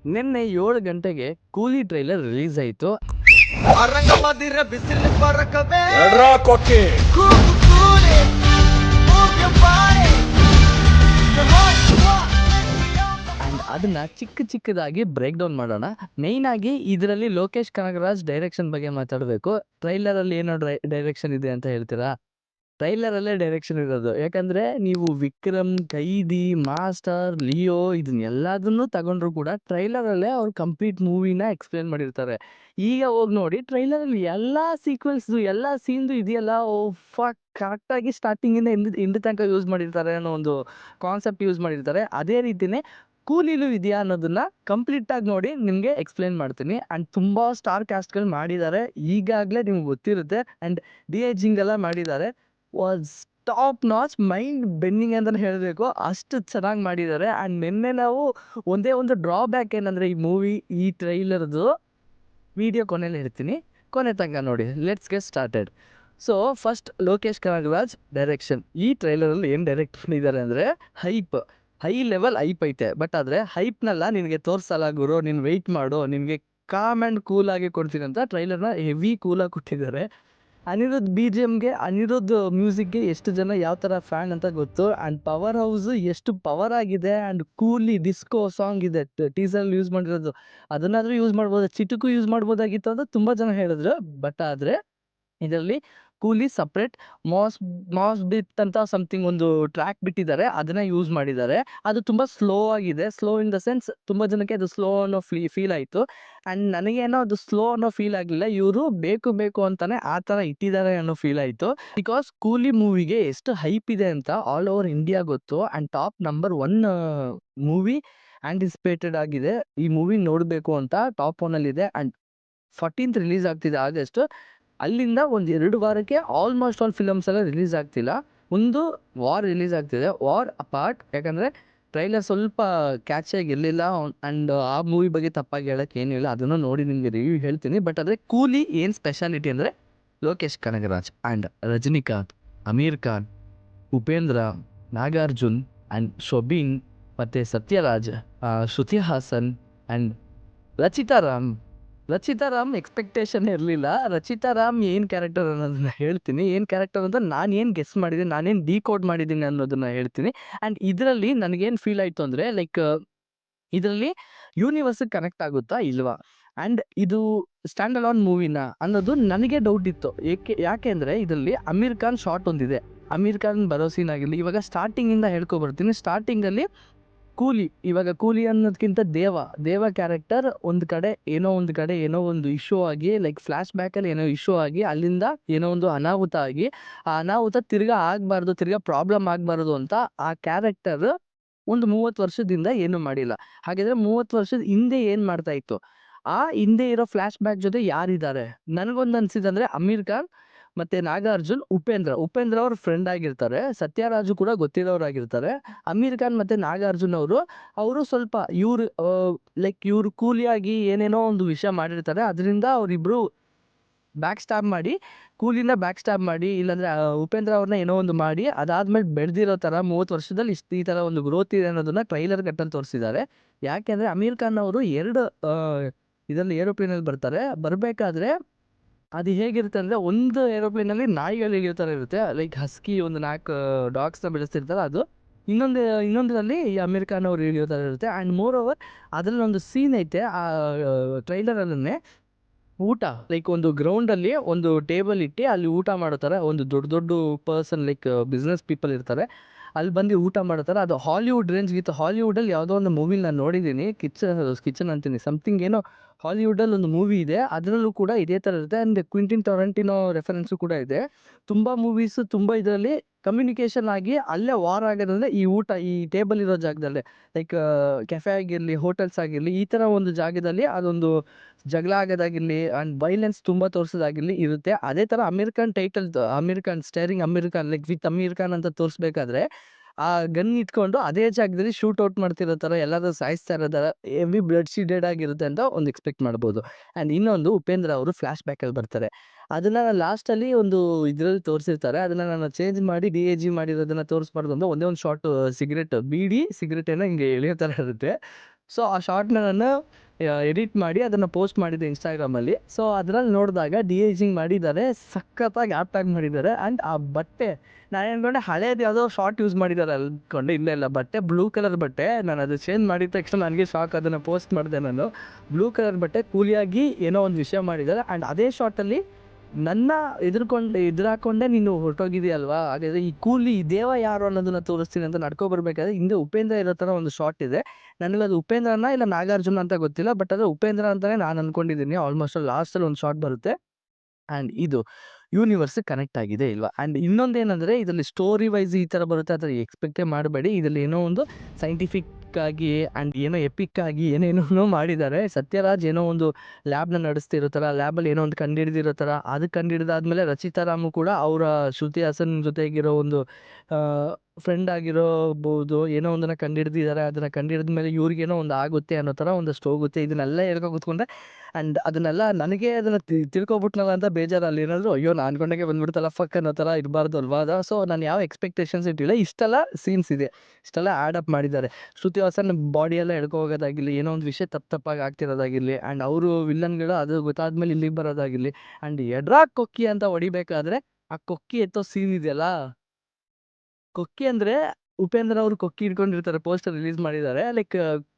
ನಿನ್ನೆ 7 ಗಂಟೆಗೆ ಕೂಲಿ ಟ್ರೈಲರ್ ರಿಲೀಸ್ ಆಯಿತು. ಅರಂಗಮದಿರ ಬಿಸಿಲು ಬರಕವೇ ಎಡ್ರಾ ಕೊಕ್ಕಿ ಕೂಗು ಕೂಲಿ move your body the heart you want and ಅದನ್ನ ಚಿಕ್ಕದಾಗಿ ಬ್ರೇಕ್ ಡೌನ್ ಮಾಡೋಣ. ಮೇಯ್ನ್ ಆಗಿ ಇದರಲ್ಲಿ ಲೋಕೇಶ್ ಕನಗರಾಜ್ ಡೈರೆಕ್ಷನ್ ಬಗ್ಗೆ ಮಾತಾಡಬೇಕು. ಟ್ರೈಲರಲ್ಲಿ ಏನೋ ಡೈರೆಕ್ಷನ್ ಇದೆ ಅಂತ ಹೇಳ್ತೀರಾ? ಟ್ರೈಲರಲ್ಲೇ ಡೈರೆಕ್ಷನ್ ಇರೋದು. ಯಾಕಂದರೆ ನೀವು ವಿಕ್ರಮ್, ಖೈದಿ, ಮಾಸ್ಟರ್, ಲಿಯೋ ಇದನ್ನೆಲ್ಲದನ್ನೂ ತಗೊಂಡ್ರು ಕೂಡ ಟ್ರೈಲರಲ್ಲೇ ಅವ್ರು ಕಂಪ್ಲೀಟ್ ಮೂವಿನ ಎಕ್ಸ್ಪ್ಲೇನ್ ಮಾಡಿರ್ತಾರೆ. ಈಗ ಹೋಗಿ ನೋಡಿ ಟ್ರೈಲರಲ್ಲಿ ಎಲ್ಲ ಸೀಕ್ವೆನ್ಸ್ದು ಎಲ್ಲ ಸೀನ್ದು ಇದೆಯಲ್ಲ, ಓ ಕರೆಕ್ಟಾಗಿ ಸ್ಟಾರ್ಟಿಂಗಿಂದ ಎಂಡ್ ತನಕ ಯೂಸ್ ಮಾಡಿರ್ತಾರೆ ಅನ್ನೋ ಒಂದು ಕಾನ್ಸೆಪ್ಟ್ ಯೂಸ್ ಮಾಡಿರ್ತಾರೆ. ಅದೇ ರೀತಿಯೇ ಕೂಲಿಲೂ ಇದೆಯಾ ಅನ್ನೋದನ್ನ ಕಂಪ್ಲೀಟಾಗಿ ನೋಡಿ ನಿಮಗೆ ಎಕ್ಸ್ಪ್ಲೇನ್ ಮಾಡ್ತೀನಿ. ಆ್ಯಂಡ್ ತುಂಬ ಸ್ಟಾರ್ ಕ್ಯಾಸ್ಟ್ಗಳು ಮಾಡಿದ್ದಾರೆ, ಈಗಾಗಲೇ ನಿಮ್ಗೆ ಗೊತ್ತಿರುತ್ತೆ. ಆ್ಯಂಡ್ ಡಿ-ಏಜಿಂಗ್ ಎಲ್ಲ ಮಾಡಿದ್ದಾರೆ. Was top notch, mind bending ಅಂತಲೇ ಹೇಳಬೇಕು, ಅಷ್ಟು ಚೆನ್ನಾಗಿ ಮಾಡಿದ್ದಾರೆ. ಆ್ಯಂಡ್ ನಿನ್ನೆ ನಾವು ಒಂದೇ ಒಂದು ಡ್ರಾಬ್ಯಾಕ್ ಏನಂದರೆ ಈ ಟ್ರೈಲರ್ದು ವಿಡಿಯೋ ಕೊನೆಯಲ್ಲಿ ಹೇಳ್ತೀನಿ, ಕೊನೆ ತನಕ ನೋಡಿ. Let's get started. So first Lokesh Kanagaraj direction. ಈ ಟ್ರೈಲರಲ್ಲಿ ಏನು ಡೈರೆಕ್ಟ್ ಮಾಡಿದ್ದಾರೆ ಅಂದರೆ ಹೈ ಲೆವೆಲ್ ಹೈಪ್ ಐತೆ. ಬಟ್ ಆದರೆ ಹೈಪ್ನೆಲ್ಲ ನಿನಗೆ ತೋರಿಸಲ್ಲ ಗುರು, ನೀನು ವೆಯ್ಟ್ ಮಾಡು, ನಿನಗೆ ಕಾಮ್ ಆ್ಯಂಡ್ ಕೂಲಾಗಿ ಕೊಡ್ತೀನಿ ಅಂತ ಟ್ರೈಲರ್ನ ಹೆವಿ ಕೂಲಾಗಿ ಕೊಟ್ಟಿದ್ದಾರೆ. ಅನಿರುದ್ಧ್ BGMಗೆ, ಅನಿರುದ್ಧ್ ಮ್ಯೂಸಿಕ್ಗೆ ಎಷ್ಟು ಜನ ಯಾವ ಥರ ಫ್ಯಾನ್ ಅಂತ ಗೊತ್ತು. ಆ್ಯಂಡ್ ಪವರ್ ಹೌಸು ಎಷ್ಟು ಪವರ್ ಆಗಿದೆ. ಆ್ಯಂಡ್ ಕೂಲಿ ಡಿಸ್ಕೋ ಸಾಂಗ್ ಇದೆ ಟೀಸರಲ್ಲಿ ಯೂಸ್ ಮಾಡಿರೋದು, ಅದನ್ನಾದರೂ ಯೂಸ್ ಮಾಡ್ಬೋದು, ಚಿಟುಕು ಯೂಸ್ ಮಾಡ್ಬೋದಾಗಿತ್ತು ಅಂತ ತುಂಬ ಜನ ಹೇಳಿದ್ರು. ಬಟ್ ಆದರೆ ಇದರಲ್ಲಿ ಕೂಲಿ ಸಪ್ರೇಟ್ ಮಾಸ್ ಬಿಟ್ ಅಂತ ಸಮಥಿಂಗ್ ಒಂದು ಟ್ರ್ಯಾಕ್ ಬಿಟ್ಟಿದ್ದಾರೆ, ಅದನ್ನು ಯೂಸ್ ಮಾಡಿದ್ದಾರೆ. ಅದು ತುಂಬ ಸ್ಲೋ ಆಗಿದೆ. ಸ್ಲೋ ಇನ್ ದ ಸೆನ್ಸ್ ತುಂಬ ಜನಕ್ಕೆ ಅದು ಸ್ಲೋ ಅನ್ನೋ ಫೀಲ್ ಆಯಿತು. ಆ್ಯಂಡ್ ನನಗೇನೋ ಅದು ಸ್ಲೋ ಅನ್ನೋ ಫೀಲ್ ಆಗಲಿಲ್ಲ, ಇವರು ಬೇಕು ಅಂತಾನೆ ಆ ಥರ ಇಟ್ಟಿದ್ದಾರೆ ಅನ್ನೋ ಫೀಲ್ ಆಯಿತು. ಬಿಕಾಸ್ ಕೂಲಿ ಮೂವಿಗೆ ಎಷ್ಟು ಹೈಪ್ ಇದೆ ಅಂತ ಆಲ್ ಓವರ್ ಇಂಡಿಯಾ ಗೊತ್ತು. And top number 1 movie anticipated ಆಗಿದೆ. ಈ ಮೂವಿ ನೋಡಬೇಕು ಅಂತ ಟಾಪ್ 1ಅಲ್ಲಿದೆ. ಆ್ಯಂಡ್ 14th ರಿಲೀಸ್ ಆಗ್ತಿದೆ ಆಗಸ್ಟ್. ಅಲ್ಲಿಂದ ಒಂದು 2 ವಾರಕ್ಕೆ ಆಲ್ಮೋಸ್ಟ್ ಆಲ್ ಫಿಲಮ್ಸ್ ಎಲ್ಲ ರಿಲೀಸ್ ಆಗ್ತಿಲ್ಲ. ಒಂದು ವಾರ್ ರಿಲೀಸ್ ಆಗ್ತಿದೆ, ವಾರ್ ಅಪಾರ್ಟ್. ಯಾಕಂದರೆ ಟ್ರೈಲರ್ ಸ್ವಲ್ಪ ಕ್ಯಾಚಿಯಾಗಿ ಇರಲಿಲ್ಲ. ಆ್ಯಂಡ್ ಆ ಮೂವಿ ಬಗ್ಗೆ ತಪ್ಪಾಗಿ ಹೇಳೋಕ್ಕೆ ಏನೂ ಇಲ್ಲ, ಅದನ್ನು ನೋಡಿ ನಿಮಗೆ ರಿವ್ಯೂ ಹೇಳ್ತೀನಿ. ಬಟ್ ಆದರೆ ಕೂಲಿ ಏನು ಸ್ಪೆಷಾಲಿಟಿ ಅಂದರೆ ಲೋಕೇಶ್ ಕನಗರಾಜ್ ಆ್ಯಂಡ್ ರಜನಿಕಾಂತ್, ಅಮೀರ್ ಖಾನ್, ಉಪೇಂದ್ರ, ನಾಗಾರ್ಜುನ್ ಆ್ಯಂಡ್ ಶೋಭಿನ್ ಮತ್ತು ಸತ್ಯರಾಜ್, ಶ್ರುತಿ ಹಾಸನ್ ಆ್ಯಂಡ್ ರಚಿತಾ ರಾಮ್ ಎಕ್ಸ್ಪೆಕ್ಟೇಷನ್ ಇರಲಿಲ್ಲ. ರಚಿತಾ ರಾಮ್ ಏನು ಕ್ಯಾರೆಕ್ಟರ್ ಅನ್ನೋದನ್ನ ಹೇಳ್ತೀನಿ. ಏನು ಕ್ಯಾರೆಕ್ಟರ್ ಅಂತ ನಾನು ಏನು ಗೆಸ್ ಮಾಡಿದ್ದೀನಿ, ನಾನೇನು ಡಿಕೋಡ್ ಮಾಡಿದ್ದೀನಿ ಅನ್ನೋದನ್ನು ಹೇಳ್ತೀನಿ. ಆ್ಯಂಡ್ ಇದರಲ್ಲಿ ನನಗೇನು ಫೀಲ್ ಆಯಿತು ಅಂದರೆ ಲೈಕ್ ಇದರಲ್ಲಿ ಯೂನಿವರ್ಸಿಗೆ ಕನೆಕ್ಟ್ ಆಗುತ್ತಾ ಇಲ್ವಾ, ಆ್ಯಂಡ್ ಇದು ಸ್ಟ್ಯಾಂಡ್ ಅಲಾನ್ ಮೂವಿನ ಅನ್ನೋದು ನನಗೆ ಡೌಟ್ ಇತ್ತು. ಯಾಕೆ ಅಂದರೆ ಇದರಲ್ಲಿ ಅಮೀರ್ ಖಾನ್ ಶಾಟ್ ಒಂದಿದೆ, ಅಮೀರ್ ಖಾನ್ ಬರೋ ಸೀನ್ ಆಗಿರಲಿ. ಇವಾಗ ಸ್ಟಾರ್ಟಿಂಗಿಂದ ಹೇಳ್ಕೊಬರ್ತೀನಿ. ಸ್ಟಾರ್ಟಿಂಗಲ್ಲಿ ಕೂಲಿ ಅನ್ನೋದಕ್ಕಿಂತ ದೇವ ಕ್ಯಾರೆಕ್ಟರ್ ಒಂದು ಕಡೆ ಏನೋ ಒಂದು ಇಶ್ಯೂ ಆಗಿ, ಲೈಕ್ ಫ್ಲ್ಯಾಶ್ ಬ್ಯಾಕಲ್ಲಿ ಏನೋ ಇಶ್ಯೂ ಆಗಿ, ಅಲ್ಲಿಂದ ಏನೋ ಒಂದು ಅನಾಹುತ ಆಗಿ, ಆ ಅನಾಹುತ ತಿರ್ಗಾ ಪ್ರಾಬ್ಲಮ್ ಆಗಬಾರ್ದು ಅಂತ ಆ ಕ್ಯಾರೆಕ್ಟರ್ ಒಂದು 30 ವರ್ಷದಿಂದ ಏನೂ ಮಾಡಿಲ್ಲ. ಹಾಗಿದ್ರೆ 30 ವರ್ಷದ ಹಿಂದೆ ಏನು ಮಾಡ್ತಾ ಇತ್ತು, ಆ ಹಿಂದೆ ಇರೋ ಫ್ಲ್ಯಾಶ್ ಬ್ಯಾಕ್ ಜೊತೆ ಯಾರಿದ್ದಾರೆ? ನನಗೊಂದು ಅನಿಸಿದಂದರೆ ಅಮೀರ್ ಖಾನ್ ಮತ್ತು ನಾಗಾರ್ಜುನ್, ಉಪೇಂದ್ರ ಅವ್ರ ಫ್ರೆಂಡ್ ಆಗಿರ್ತಾರೆ. ಸತ್ಯರಾಜು ಕೂಡ ಗೊತ್ತಿರೋರಾಗಿರ್ತಾರೆ. ಅಮೀರ್ ಖಾನ್ ಮತ್ತು ನಾಗಾರ್ಜುನ್ ಅವರು ಸ್ವಲ್ಪ ಇವರು ಕೂಲಿಯಾಗಿ ಏನೇನೋ ಒಂದು ವಿಷಯ ಮಾಡಿರ್ತಾರೆ. ಅದರಿಂದ ಅವರಿಬ್ಬರು ಕೂಲಿನ ಬ್ಯಾಕ್ ಸ್ಟ್ಯಾಬ್ ಮಾಡಿ, ಇಲ್ಲಾಂದರೆ ಉಪೇಂದ್ರ ಅವ್ರನ್ನ ಏನೋ ಒಂದು ಮಾಡಿ, ಅದಾದ್ಮೇಲೆ ಬೆಳೆದಿರೋ ಥರ 30 ವರ್ಷದಲ್ಲಿ ಈ ಥರ ಒಂದು ಗ್ರೋತ್ ಇದೆ ಅನ್ನೋದನ್ನ ಟ್ರೈಲರ್ ಕಟ್ಟಲ್ಲಿ ತೋರಿಸಿದ್ದಾರೆ. ಯಾಕೆಂದರೆ ಅಮೀರ್ ಖಾನ್ ಅವರು 2 ಇದರಲ್ಲಿ ಏರೋಪ್ಲೇನಲ್ಲಿ ಬರಬೇಕಾದ್ರೆ ಅದು ಹೇಗಿರುತ್ತೆ ಅಂದರೆ, ಒಂದು ಏರೋಪ್ಲೇನಲ್ಲಿ ನಾಯಿಗಳು ಈ ಥರ ಇರುತ್ತೆ, ಲೈಕ್ ಹಸ್ಕಿ ಒಂದು 4 ಡಾಗ್ಸ್ನ ಬೆಳೆಸ್ತಿರ್ತಾರೆ ಅದು. ಇನ್ನೊಂದರಲ್ಲಿ ಈ ಅಮೀರ್ ಖಾನ್ ಅವರು ಇಳಿಯೋ ಥರ ಇರುತ್ತೆ. ಆ್ಯಂಡ್ ಮೋರ್ ಓವರ್ ಅದರಲ್ಲಿ ಒಂದು ಸೀನ್ ಐತೆ ಆ ಟ್ರೈಲರಲ್ಲೇ, ಊಟ ಲೈಕ್ ಒಂದು ಗ್ರೌಂಡಲ್ಲಿ ಒಂದು ಟೇಬಲ್ ಇಟ್ಟು ಅಲ್ಲಿ ಊಟ ಮಾಡೋ ಥರ ಒಂದು ದೊಡ್ಡ ಪರ್ಸನ್ ಲೈಕ್ ಬಿಸ್ನೆಸ್ ಪೀಪಲ್ ಇರ್ತಾರೆ, ಅಲ್ಲಿ ಬಂದು ಊಟ ಮಾಡ್ತಾರೆ. ಅದು ಹಾಲಿವುಡ್ ರೇಂಜ್ ವಿತ್ ಹಾಲಿವುಡಲ್ಲಿ ಯಾವುದೋ ಒಂದು ಮೂವಿಲಿ ನಾನು ನೋಡಿದ್ದೀನಿ, ಕಿಚನ್ ಅಂತೀನಿ ಸಮಥಿಂಗ್ ಏನೋ ಹಾಲಿವುಡಲ್ಲಿ ಒಂದು ಮೂವಿ ಇದೆ, ಅದರಲ್ಲೂ ಕೂಡ ಇದೇ ಥರ ಇರುತ್ತೆ. ಆ್ಯಂಡ್ ಕ್ವಿಂಟಿನ್ ಟೊರೆಂಟಿನೋ ರೆಫರೆನ್ಸು ಕೂಡ ಇದೆ. ತುಂಬ ಮೂವೀಸು ತುಂಬ ಇದರಲ್ಲಿ ಕಮ್ಯುನಿಕೇಷನ್ ಆಗಿ ಅಲ್ಲೇ ವಾರ್ ಆಗೋದಂದರೆ ಈ ಟೇಬಲ್ ಇರೋ ಜಾಗದಲ್ಲೇ, ಲೈಕ್ ಕೆಫೆ ಆಗಿರಲಿ, ಹೋಟೆಲ್ಸ್ ಆಗಿರಲಿ, ಈ ಥರ ಒಂದು ಜಾಗದಲ್ಲಿ ಅದೊಂದು ಜಗಳ ಆಗೋದಾಗಿರಲಿ ಆ್ಯಂಡ್ ವೈಲೆನ್ಸ್ ತುಂಬ ತೋರಿಸೋದಾಗಿರಲಿ ಇರುತ್ತೆ. ಅದೇ ಥರ Aamir Khan starring Aamir Khan like with Aamir Khan ಅಂತ ತೋರಿಸ್ಬೇಕಾದ್ರೆ ಆ ಗನ್ ಇಟ್ಕೊಂಡು ಅದೇ ಜಾಗದಲ್ಲಿ ಶೂಟ್ ಔಟ್ ಮಾಡ್ತಿರೋ ಥರ, ಎಲ್ಲಾದರೂ ಸಾಯಿಸ್ತಾ ಇರೋ ಥರ ಹೆವಿ ಬ್ಲಡ್ ಶೀಡೆಡ್ ಆಗಿರುತ್ತೆ ಅಂತ ಒಂದು ಎಕ್ಸ್ಪೆಕ್ಟ್ ಮಾಡ್ಬೋದು. ಆ್ಯಂಡ್ ಇನ್ನೊಂದು ಉಪೇಂದ್ರ ಅವರು ಫ್ಲ್ಯಾಶ್ ಬ್ಯಾಕಲ್ಲಿ ಬರ್ತಾರೆ. ಅದನ್ನು ಲಾಸ್ಟಲ್ಲಿ ಒಂದು ಇದರಲ್ಲಿ ತೋರಿಸಿರ್ತಾರೆ, ಅದನ್ನು ನಾನು ಚೇಂಜ್ ಮಾಡಿ DAG ಮಾಡಿರೋದನ್ನು ತೋರಿಸ್ಬಾರ್ದು ಅಂತ ಒಂದೇ ಒಂದು ಶಾರ್ಟ್ ಬೀಡಿ ಸಿಗರೇಟ್ ಏನೋ ಹಿಂಗೆ ಎಳೆಯೋ ಥರ ಇರುತ್ತೆ. ಸೊ ಆ ಶಾರ್ಟ್ನ ನಾನು ಎಡಿಟ್ ಮಾಡಿ ಅದನ್ನು ಪೋಸ್ಟ್ ಮಾಡಿದ್ದೆ ಇನ್ಸ್ಟಾಗ್ರಾಮಲ್ಲಿ. ಸೊ ಅದ್ರಲ್ಲಿ ನೋಡಿದಾಗ ಡಿ-ಏಜಿಂಗ್ ಮಾಡಿದ್ದಾರೆ, ಸಖತ್ತಾಗಿ ಆ್ಯಪ್ಟಾಗಿ ಮಾಡಿದ್ದಾರೆ. ಆ್ಯಂಡ್ ಆ ಬಟ್ಟೆ ನಾನು ಅಂದ್ಕೊಂಡೆ ಹಳೇದು ಯಾವುದೋ ಶಾರ್ಟ್ ಯೂಸ್ ಮಾಡಿದ್ದಾರೆ ಅಂದ್ಕೊಂಡೆ. ಇಲ್ಲ ಬಟ್ಟೆ ಬ್ಲೂ ಕಲರ್ ಬಟ್ಟೆ. ನಾನು ಅದು ಚೇಂಜ್ ಮಾಡಿದ ತಕ್ಷಣ ನನಗೆ ಶಾಕ್. ಅದನ್ನು ಪೋಸ್ಟ್ ಮಾಡಿದೆ ನಾನು. ಬ್ಲೂ ಕಲರ್ ಬಟ್ಟೆ ಕೂಲಿಯಾಗಿ ಏನೋ ಒಂದು ವಿಷಯ ಮಾಡಿದ್ದಾರೆ. ಆ್ಯಂಡ್ ಅದೇ ಶಾರ್ಟಲ್ಲಿ ನನ್ನ ಎದುರಾಕೊಂಡೆ ನೀನು ಹೊರಟೋಗಿದೆಯಲ್ವಾ, ಹಾಗಾದರೆ ಈ ಕೂಲಿ ಈ ದೇವ ಯಾರು ಅನ್ನೋದನ್ನು ತೋರಿಸ್ತೀನಿ ಅಂತ ನಡ್ಕೊಬರ್ಬೇಕಾದ್ರೆ ಹಿಂದೆ ಉಪೇಂದ್ರ ಇರೋ ಥರ ಒಂದು ಶಾರ್ಟ್ ಇದೆ. ನನಗದು ಉಪೇಂದ್ರನ ಇಲ್ಲ ನಾಗಾರ್ಜುನ ಅಂತ ಗೊತ್ತಿಲ್ಲ, ಬಟ್ ಅದು ಉಪೇಂದ್ರ ಅಂತಲೇ ನಾನು ಅಂದ್ಕೊಂಡಿದ್ದೀನಿ. ಆಲ್ಮೋಸ್ಟ್ ಲಾಸ್ಟಲ್ಲಿ ಒಂದು ಶಾರ್ಟ್ ಬರುತ್ತೆ. ಆ್ಯಂಡ್ ಇದು ಯೂನಿವರ್ಸಿಗೆ ಕನೆಕ್ಟ್ ಆಗಿದೆ ಇಲ್ವಾ. ಆ್ಯಂಡ್ ಇನ್ನೊಂದೇನೆಂದರೆ ಇದರಲ್ಲಿ ಸ್ಟೋರಿ ವೈಸ್ ಈ ಥರ ಬರುತ್ತೆ, ಆ ಥರ ಎಕ್ಸ್ಪೆಕ್ಟೇ ಮಾಡಬೇಡಿ. ಇದರಲ್ಲಿ ಏನೋ ಒಂದು ಸೈಂಟಿಫಿಕ್ ಆಗಿ ಆ್ಯಂಡ್ ಏನೋ ಎಪಿಕ್ ಆಗಿ ಏನೇನೋ ಮಾಡಿದ್ದಾರೆ. ಸತ್ಯರಾಜ್ ಏನೋ ಒಂದು ಲ್ಯಾಬ್ನ ನಡೆಸ್ತಿರೋ ಥರ, ಲ್ಯಾಬಲ್ಲಿ ಏನೋ ಒಂದು ಕಂಡುಹಿಡಿದಿರೋ ಥರ, ಅದು ಕಂಡುಹಿಡಿದಾದ್ಮೇಲೆ ರಚಿತಾ ರಾಮು ಕೂಡ ಅವರ ಶ್ರುತಿ ಹಾಸನ್ ಜೊತೆಗಿರೋ ಒಂದು ಫ್ರೆಂಡ್ ಆಗಿರೋಬಹುದು, ಏನೋ ಒಂದನ್ನು ಕಂಡುಹಿಡಿದಿದ್ದಾರೆ. ಅದನ್ನು ಕಂಡುಹಿಡಿದ ಮೇಲೆ ಇವ್ರಿಗೇನೋ ಒಂದು ಆಗುತ್ತೆ ಅನ್ನೋ ಥರ ಒಂದಷ್ಟು ಹೋಗುತ್ತೆ. ಇದನ್ನೆಲ್ಲ ಹೇಳ್ಕೊ ಕೂತ್ಕೊಂಡೆ. ಆ್ಯಂಡ್ ಅದನ್ನೆಲ್ಲ ನನಗೆ ಅದನ್ನು ತಿಳ್ಕೊಬಿಟ್ನಲ್ಲ ಅಂತ ಬೇಜಾರು. ಅಲ್ಲಿ ಏನಾದರೂ ಅಯ್ಯೋ ನಾನು ಅನ್ಕೊಂಡಾಗೆ ಬಂದ್ಬಿಡ್ತಲ್ಲ ಫಕ್ ಅನ್ನೋ ಥರ ಇರಬಾರ್ದು ಅಲ್ವಾ ಅದು. ಸೊ ನಾನು ಯಾವ ಎಕ್ಸ್ಪೆಕ್ಟೇಷನ್ಸ್ ಇಟ್ಟಿಲ್ಲ. ಇಷ್ಟೆಲ್ಲ ಸೀನ್ಸ್ ಇದೆ, ಇಷ್ಟೆಲ್ಲ ಆ್ಯಡ್ ಅಪ್ ಮಾಡಿದ್ದಾರೆ. ಶ್ರುತಿ ಹಾಸನ್ ಬಾಡಿಯೆಲ್ಲ ಎಳ್ಕೊ ಹೋಗೋದಾಗಿರಲಿ, ಏನೋ ಒಂದು ವಿಷಯ ತಪ್ಪಾಗಿ ಆಗ್ತಿರೋದಾಗಿರಲಿ, ಆ್ಯಂಡ್ ಅವರು ವಿಲ್ಲನ್ಗಳು ಅದು ಗೊತ್ತಾದ್ಮೇಲೆ ಇಲ್ಲಿಗೆ ಬರೋದಾಗಿರಲಿ. ಆ್ಯಂಡ್ ಎಡ್ರಾ ಕೊಕ್ಕಿ ಅಂತ ಹೊಡಿಬೇಕಾದ್ರೆ ಆ ಕೊಕ್ಕಿ ಎತ್ತೋ ಸೀನ್ ಇದೆಯಲ್ಲ, ಕೊಕ್ಕಿ ಅಂದರೆ ಉಪೇಂದ್ರ ಅವರು ಕೊಕ್ಕಿ ಹಿಡ್ಕೊಂಡಿರ್ತಾರೆ, ಪೋಸ್ಟರ್ ರಿಲೀಸ್ ಮಾಡಿದ್ದಾರೆ. ಲೈಕ್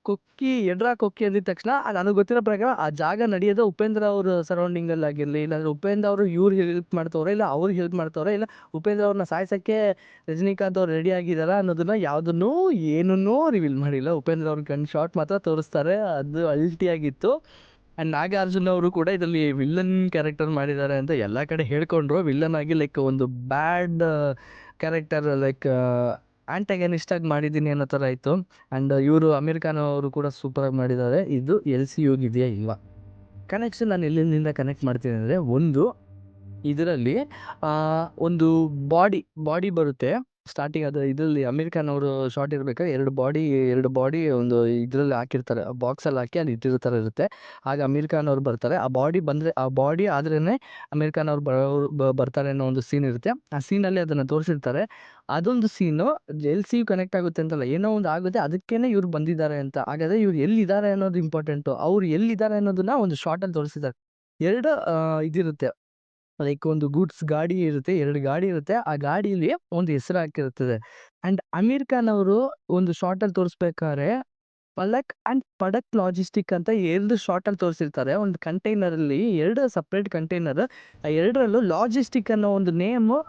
ಕೊಕ್ಕಿ ಎಡ್ರಾ ಕೊಕ್ಕಿ ಅಂದಿದ ತಕ್ಷಣ ನನಗೆ ಗೊತ್ತಿರೋ ಪ್ರಕಾರ ಆ ಜಾಗ ನಡೆಯೋದು ಉಪೇಂದ್ರ ಅವ್ರ ಸರೌಂಡಿಂಗಲ್ಲಿ ಆಗಿರಲಿ, ಇಲ್ಲಾಂದರೆ ಉಪೇಂದ್ರ ಅವರು ಇವ್ರಿಗೆ ಹೆಲ್ಪ್ ಮಾಡ್ತವ್ರೆ, ಇಲ್ಲ ಅವ್ರಿಗೆ ಹೆಲ್ಪ್ ಮಾಡ್ತವ್ರೆ, ಇಲ್ಲ ಉಪೇಂದ್ರ ಅವ್ರನ್ನ ಸಾಯ್ಸೋಕ್ಕೆ ರಜನಿಕಾಂತ್ ಅವ್ರು ರೆಡಿ ಆಗಿದ್ದಾರೆ ಅನ್ನೋದನ್ನು ಯಾವುದನ್ನೂ ಏನನ್ನೂ ರಿವೀಲ್ ಮಾಡಿಲ್ಲ. ಉಪೇಂದ್ರ ಅವ್ರ ಗನ್ ಶಾಟ್ ಮಾತ್ರ ತೋರಿಸ್ತಾರೆ, ಅದು ಅಲ್ಟಿಯಾಗಿತ್ತು. ಆ್ಯಂಡ್ ನಾಗಾರ್ಜುನ ಅವರು ಕೂಡ ಇದರಲ್ಲಿ ವಿಲ್ಲನ್ ಕ್ಯಾರೆಕ್ಟರ್ ಮಾಡಿದ್ದಾರೆ ಅಂತ ಎಲ್ಲ ಕಡೆ ಹೇಳ್ಕೊಂಡ್ರು. ವಿಲ್ಲನ್ ಆಗಿ ಲೈಕ್ ಒಂದು ಬ್ಯಾಡ್ ಕ್ಯಾರೆಕ್ಟರ್, ಲೈಕ್ ಆ್ಯಂಟಗನಿಸ್ಟ್ ಆಗಿ ಮಾಡಿದ್ದೀನಿ ಅನ್ನೋ ಥರ ಇತ್ತು. ಆ್ಯಂಡ್ ಇವರು ಅಮೀರ್ ಖಾನ್ ಅವರು ಕೂಡ ಸೂಪರಾಗಿ ಮಾಡಿದ್ದಾರೆ. ಇದು LCUಗಿದೆಯಾ ಇಲ್ವಾ. ಕನೆಕ್ಷನ್ ನಾನು ಎಲ್ಲಿಂದ ಕನೆಕ್ಟ್ ಮಾಡ್ತೀನಿ ಅಂದರೆ, ಒಂದು ಇದರಲ್ಲಿ ಒಂದು ಬಾಡಿ ಬರುತ್ತೆ ಸ್ಟಾರ್ಟಿಂಗ್. ಅದು ಇದರಲ್ಲಿ ಅಮೀರ್ ಖಾನ್ ಅವರು ಶಾರ್ಟ್ ಇರಬೇಕಾದ್ರೆ ಎರಡು ಬಾಡಿ ಒಂದು ಇದರಲ್ಲಿ ಹಾಕಿರ್ತಾರೆ, ಬಾಕ್ಸಲ್ಲಿ ಹಾಕಿ ಅಲ್ಲಿ ಇಟ್ಟಿರೋ ಥರ ಇರುತ್ತೆ. ಆಗ ಅಮೀರ್ ಖಾನ್ ಅವ್ರು ಬರ್ತಾರೆ. ಆ ಬಾಡಿ ಆದ್ರೇ ಅಮೀರ್ ಖಾನ್ ಅವ್ರು ಬರ್ತಾರೆ ಅನ್ನೋ ಒಂದು ಸೀನ್ ಇರುತ್ತೆ. ಆ ಸೀನಲ್ಲಿ ಅದನ್ನು ತೋರಿಸಿರ್ತಾರೆ. ಅದೊಂದು ಸೀನು LCU ಕನೆಕ್ಟ್ ಆಗುತ್ತೆ ಅಂತಲ್ಲ, ಏನೋ ಒಂದು ಆಗುತ್ತೆ, ಅದಕ್ಕೇನೆ ಇವ್ರು ಬಂದಿದ್ದಾರೆ ಅಂತ. ಹಾಗಾದರೆ ಇವ್ರು ಎಲ್ಲಿದ್ದಾರೆ ಅನ್ನೋದು ಇಂಪಾರ್ಟೆಂಟು. ಅವ್ರು ಎಲ್ಲಿದ್ದಾರೆ ಅನ್ನೋದನ್ನ ಒಂದು ಶಾರ್ಟಲ್ಲಿ ತೋರಿಸಿದ್ದಾರೆ. ಎರಡು ಇದಿರುತ್ತೆ, ಲೈಕ್ ಒಂದು ಗೂಡ್ಸ್ ಗಾಡಿ ಇರುತ್ತೆ, 2 ಗಾಡಿ ಇರುತ್ತೆ. ಆ ಗಾಡೀಲಿ ಒಂದು ಹೆಸರು ಹಾಕಿರುತ್ತದೆ. ಆ್ಯಂಡ್ ಅಮೀರ್ ಖಾನ್ ಅವರು ಒಂದು ಶಾರ್ಟಲ್ಲಿ ತೋರಿಸ್ಬೇಕಾದ್ರೆ ಪಲಕ್ ಆ್ಯಂಡ್ ಪಡಕ್ ಲಾಜಿಸ್ಟಿಕ್ ಅಂತ 2 ಶಾರ್ಟಲ್ಲಿ ತೋರಿಸಿರ್ತಾರೆ. ಒಂದು ಕಂಟೈನರಲ್ಲಿ 2 ಸಪ್ರೇಟ್ ಕಂಟೈನರ್, ಆ 2ರಲ್ಲೂ ಲಾಜಿಸ್ಟಿಕ್ ಅನ್ನೋ ಒಂದು ನೇಮು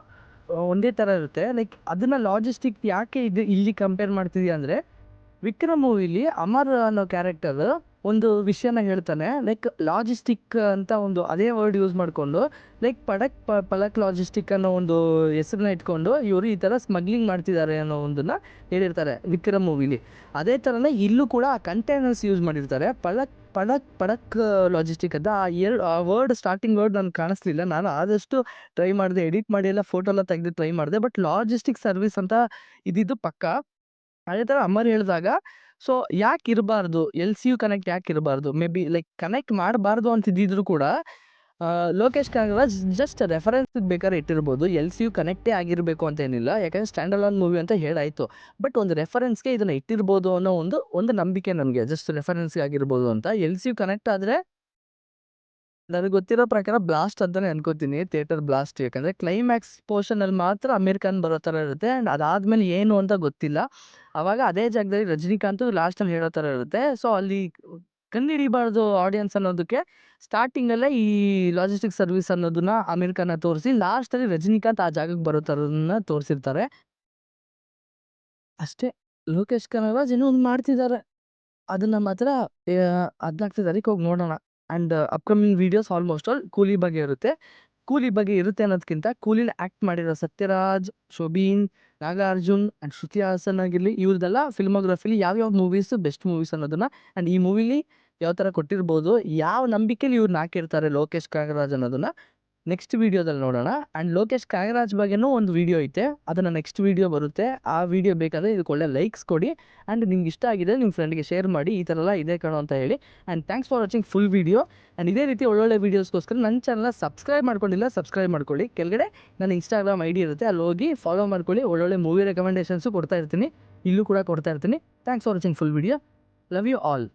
ಒಂದೇ ಥರ ಇರುತ್ತೆ. ಲೈಕ್ ಅದನ್ನು ಲಾಜಿಸ್ಟಿಕ್ ಯಾಕೆ ಇಲ್ಲಿ ಕಂಪೇರ್ ಮಾಡ್ತಿದ್ಯಾ ಅಂದರೆ, ವಿಕ್ರಮ್ ಮೂವಿಲಿ ಅಮರ್ ಅನ್ನೋ ಕ್ಯಾರೆಕ್ಟರ್ ಒಂದು ವಿಷಯನ ಹೇಳ್ತಾನೆ. ಲೈಕ್ ಲಾಜಿಸ್ಟಿಕ್ ಅಂತ ಒಂದು ಅದೇ ವರ್ಡ್ ಯೂಸ್ ಮಾಡಿಕೊಂಡು, ಲೈಕ್ ಪಲಕ್ ಲಾಜಿಸ್ಟಿಕ್ ಅನ್ನೋ ಒಂದು ಹೆಸರನ್ನ ಇಟ್ಕೊಂಡು ಇವರು ಈ ಥರ ಸ್ಮಗ್ಲಿಂಗ್ ಮಾಡ್ತಿದ್ದಾರೆ ಅನ್ನೋ ಒಂದನ್ನು ಹೇಳಿರ್ತಾರೆ ವಿಕ್ರಮ್ ಮೂವಿಲಿ. ಅದೇ ಥರನೇ ಇಲ್ಲೂ ಕೂಡ ಆ ಕಂಟೈನರ್ಸ್ ಯೂಸ್ ಮಾಡಿರ್ತಾರೆ, ಪಡಕ್ ಲಾಜಿಸ್ಟಿಕ್ ಅಂತ. ಆ ವರ್ಡ್, ಸ್ಟಾರ್ಟಿಂಗ್ ವರ್ಡ್ ನನಗೆ ಕಾಣಿಸ್ಲಿಲ್ಲ. ನಾನು ಆದಷ್ಟು ಟ್ರೈ ಮಾಡಿದೆ, ಎಡಿಟ್ ಮಾಡಿ ಎಲ್ಲ ಫೋಟೋ ಎಲ್ಲ ತೆಗೆದು ಟ್ರೈ ಮಾಡಿದೆ. ಬಟ್ ಲಾಜಿಸ್ಟಿಕ್ ಸರ್ವಿಸ್ ಅಂತ ಇದ್ದಿದ್ದು ಪಕ್ಕ. ಅದೇ ಥರ ಅಮರ್ ಹೇಳಿದಾಗ, ಸೊ ಯಾಕೆ ಇರಬಾರ್ದು, LCU ಕನೆಕ್ಟ್ ಯಾಕೆ ಇರಬಾರ್ದು, ಮೇ ಬಿ ಲೈಕ್ ಕನೆಕ್ಟ್ ಮಾಡಬಾರ್ದು ಅಂತಿದ್ದಿದ್ರು ಕೂಡ ಲೋಕೇಶ್ ಕನಗರಾಜ್ ಜಸ್ಟ್ ರೆಫರೆನ್ಸ್ ಬೇಕಾದ್ರೆ ಇಟ್ಟಿರ್ಬೋದು. LCU ಕನೆಕ್ಟೇ ಆಗಿರಬೇಕು ಅಂತ ಏನಿಲ್ಲ, ಯಾಕಂದರೆ ಸ್ಟ್ಯಾಂಡ್ ಅಲೋನ್ ಮೂವಿ ಅಂತ ಹೇಳಾಯಿತು. ಬಟ್ ಒಂದು ರೆಫರೆನ್ಸ್ಗೆ ಇದನ್ನು ಇಟ್ಟಿರ್ಬೋದು ಅನ್ನೋ ಒಂದು ನಂಬಿಕೆ ನನಗೆ, ಜಸ್ಟ್ ರೆಫರೆನ್ಸ್ಗೆ ಆಗಿರ್ಬೋದು ಅಂತ. LCU ಕನೆಕ್ಟ್ ಆದರೆ ನನಗೆ ಗೊತ್ತಿರೋ ಪ್ರಕಾರ ಬ್ಲಾಸ್ಟ್ ಅಂತಲೇ ಅನ್ಕೋತೀನಿ, ಥಿಯೇಟರ್ ಬ್ಲಾಸ್ಟ್. ಯಾಕಂದರೆ ಕ್ಲೈಮ್ಯಾಕ್ಸ್ ಪೋರ್ಷನಲ್ಲಿ ಮಾತ್ರ ಅಮೀರ್ ಖಾನ್ ಬರೋ ಥರ ಇರುತ್ತೆ. ಆ್ಯಂಡ್ ಅದಾದಮೇಲೆ ಏನು ಅಂತ ಗೊತ್ತಿಲ್ಲ. ಆವಾಗ ಅದೇ ಜಾಗದಲ್ಲಿ ರಜನಿಕಾಂತ್ ಲಾಸ್ಟಲ್ಲಿ ಹೇಳೋ ಥರ ಇರುತ್ತೆ. ಸೊ ಅಲ್ಲಿ ಕಂಡುಹಿಡಿಬಾರ್ದು ಆಡಿಯನ್ಸ್ ಅನ್ನೋದಕ್ಕೆ ಸ್ಟಾರ್ಟಿಂಗಲ್ಲೇ ಈ ಲಾಜಿಸ್ಟಿಕ್ ಸರ್ವಿಸ್ ಅನ್ನೋದನ್ನ ಅಮೀರ್ ಖಾನ್ನ ತೋರಿಸಿ, ಲಾಸ್ಟಲ್ಲಿ ರಜನಿಕಾಂತ್ ಆ ಜಾಗಕ್ಕೆ ಬರೋ ಥರನ ತೋರಿಸಿರ್ತಾರೆ ಅಷ್ಟೇ. ಲೋಕೇಶ್ ಕನಗರಾಜ್ ಏನೋ ಒಂದು ಮಾಡ್ತಿದ್ದಾರೆ, ಅದನ್ನು ಮಾತ್ರ 14ನೇ ತಾರೀಕು ಹೋಗಿ ನೋಡೋಣ. And upcoming videos almost all ಕೂಲಿ ಬಗ್ಗೆ ಇರುತ್ತೆ. ಕೂಲಿ ಬಗ್ಗೆ ಇರುತ್ತೆ ಅನ್ನೋದಕ್ಕಿಂತ, ಕೂಲಿಲಿ ಆ್ಯಕ್ಟ್ ಮಾಡಿರೋ ಸತ್ಯರಾಜ್, ಶೋಭೀನ್, ನಾಗಾರ್ಜುನ್ ಆ್ಯಂಡ್ ಶ್ರುತಿ ಹಾಸನ್ ಆಗಿರಲಿ, ಇವ್ರದ್ದೆಲ್ಲ ಫಿಲ್ಮೋಗ್ರಫಿಲಿ ಯಾವ್ಯಾವ ಮೂವೀಸ್ ಬೆಸ್ಟ್ ಮೂವೀಸ್ ಅನ್ನೋದನ್ನು, ಆ್ಯಂಡ್ ಈ ಮೂವಿಲಿ ಯಾವ ಥರ ಕೊಟ್ಟಿರ್ಬೋದು, ಯಾವ ನಂಬಿಕೆಲಿ ಇವ್ರನ್ನ ಹಾಕಿರ್ತಾರೆ ಲೋಕೇಶ್ ಕನಗರಾಜ್ ಅನ್ನೋದನ್ನು ನೆಕ್ಸ್ಟ್ ವೀಡಿಯೋದಲ್ಲಿ ನೋಡೋಣ. ಆ್ಯಂಡ್ ಲೋಕೇಶ್ ಕನಗರಾಜ್ ಬಗ್ಗೆನೂ ಒಂದು ವೀಡಿಯೋ ಐತೆ, ಅದನ್ನು ನೆಕ್ಸ್ಟ್ ವೀಡಿಯೋ ಬರುತ್ತೆ. ಆ ವೀಡಿಯೋ ಬೇಕಾದರೆ ಇದಕ್ಕೆ ಒಳ್ಳೆ ಲೈಕ್ಸ್ ಕೊಡಿ. ಆ್ಯಂಡ್ ನಿಮ್ಗೆ ಇಷ್ಟ ಆಗಿದೆ ನಿಮ್ಮ ಫ್ರೆಂಡ್ಗೆ ಶೇರ್ ಮಾಡಿ, ಈ ಥರ ಎಲ್ಲ ಇದೆ ಕಣೋ ಅಂತ ಹೇಳಿ. And thanks for watching full video. And ಇದೇ ರೀತಿ ಒಳ್ಳೊಳ್ಳೆ ವೀಡಿಯೋಸ್ಗೋಸ್ಕರ ನನ್ನ ಚಾನಲ್ನ ಸಬ್ಸ್ಕ್ರೈಬ್ ಮಾಡ್ಕೊಂಡಿಲ್ಲ, ಸಬ್ಸ್ಕ್ರೈಬ್ ಮಾಡ್ಕೊಳ್ಳಿ. ಕೆಳಗಡೆ ನನ್ನ ಇನ್ಸ್ಟಾಗ್ರಾಮ್ ID ಇರುತ್ತೆ, ಅಲ್ಲಿ ಹೋಗಿ ಫಾಲೋ ಮಾಡ್ಕೊಳ್ಳಿ. ಒಳ್ಳೊಳ್ಳೆ ಮೂವಿ ರೆಕಮೆಂಡೇಷನ್ಸು ಕೊಡ್ತಾ ಇರ್ತೀನಿ, ಇಲ್ಲೂ ಕೂಡ ಕೊಡ್ತಾ ಇರ್ತೀನಿ. Thanks for watching full video. Love you all.